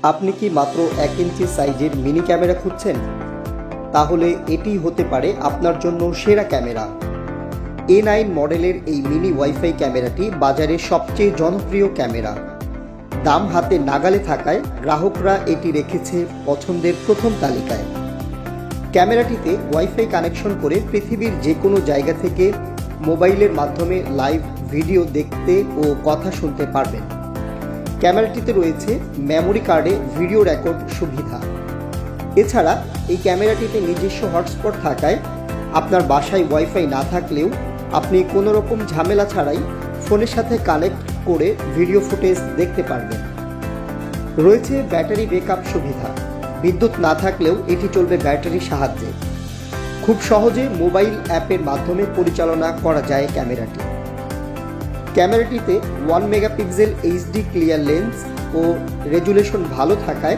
আপনি কি মাত্র 1 ইঞ্চি সাইজের মিনি ক্যামেরা খুঁজছেন? তাহলে এটি হতে পারে আপনার জন্য সেরা ক্যামেরা। A9 মডেলের এই মিনি ওয়াইফাই ক্যামেরাটি বাজারে সবচেয়ে জনপ্রিয় ক্যামেরা। দাম হাতে নাগালে থাকায় গ্রাহকরা এটি রেখেছে পছন্দের প্রথম তালিকায়। ক্যামেরাটিতে ওয়াইফাই কানেকশন করে পৃথিবীর যে কোনো জায়গা থেকে মোবাইলের মাধ্যমে লাইভ ভিডিও দেখতে ও কথা শুনতে পারবেন। ক্যামেরাটিতে রয়েছে মেমোরি কার্ডে ভিডিও রেকর্ড সুবিধা। এছাড়া এই ক্যামেরাটিতে নিজস্ব হটস্পট থাকায় আপনার বাসায় ওয়াইফাই না থাকলেও আপনি কোনো রকম ঝামেলা ছাড়াই ফোনের সাথে কানেক্ট করে ভিডিও ফুটেজ দেখতে পারবেন। রয়েছে ব্যাটারি ব্যাকআপ সুবিধা। বিদ্যুৎ না থাকলেও এটি চলবে ব্যাটারির সাহায্যে। খুব সহজে মোবাইল অ্যাপের মাধ্যমে পরিচালনা করা যায় ক্যামেরাটি। ক্যামেরাটিতে 1 মেগাপিক্সেল এইচডি ক্লিয়ার লেন্স ও রেজুলেশন ভালো থাকায়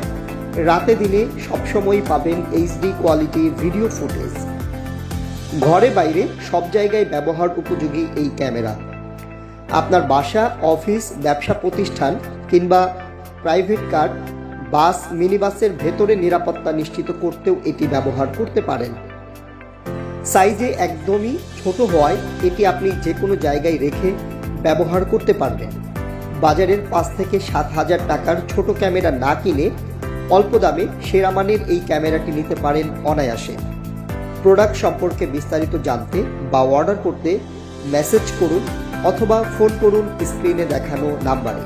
রাতে দিনে সবসময়ই পাবেন এইচডি কোয়ালিটির ভিডিও ফুটেজ। ঘরে বাইরে সব জায়গায় ব্যবহার উপযোগী এই ক্যামেরা। আপনার বাসা, অফিস, ব্যবসা প্রতিষ্ঠান কিংবা প্রাইভেট কার, বাস, মিনি বাসের ভেতরে নিরাপত্তা নিশ্চিত করতেও এটি ব্যবহার করতে পারেন। সাইজে একদমই ছোট হওয়ায় এটি আপনি যে কোনো জায়গায় রেখে ব্যবহার করতে পারবেন। বাজারের 5 থেকে 7 হাজার টাকার ছোট ক্যামেরা না কিনে অল্প দামে সেরা মানের এই ক্যামেরাটি নিতে পারেন অনায়াসে। প্রোডাক্ট সম্পর্কে বিস্তারিত জানতে বা অর্ডার করতে মেসেজ করুন অথবা ফোন করুন স্ক্রিনে দেখানো নাম্বারে।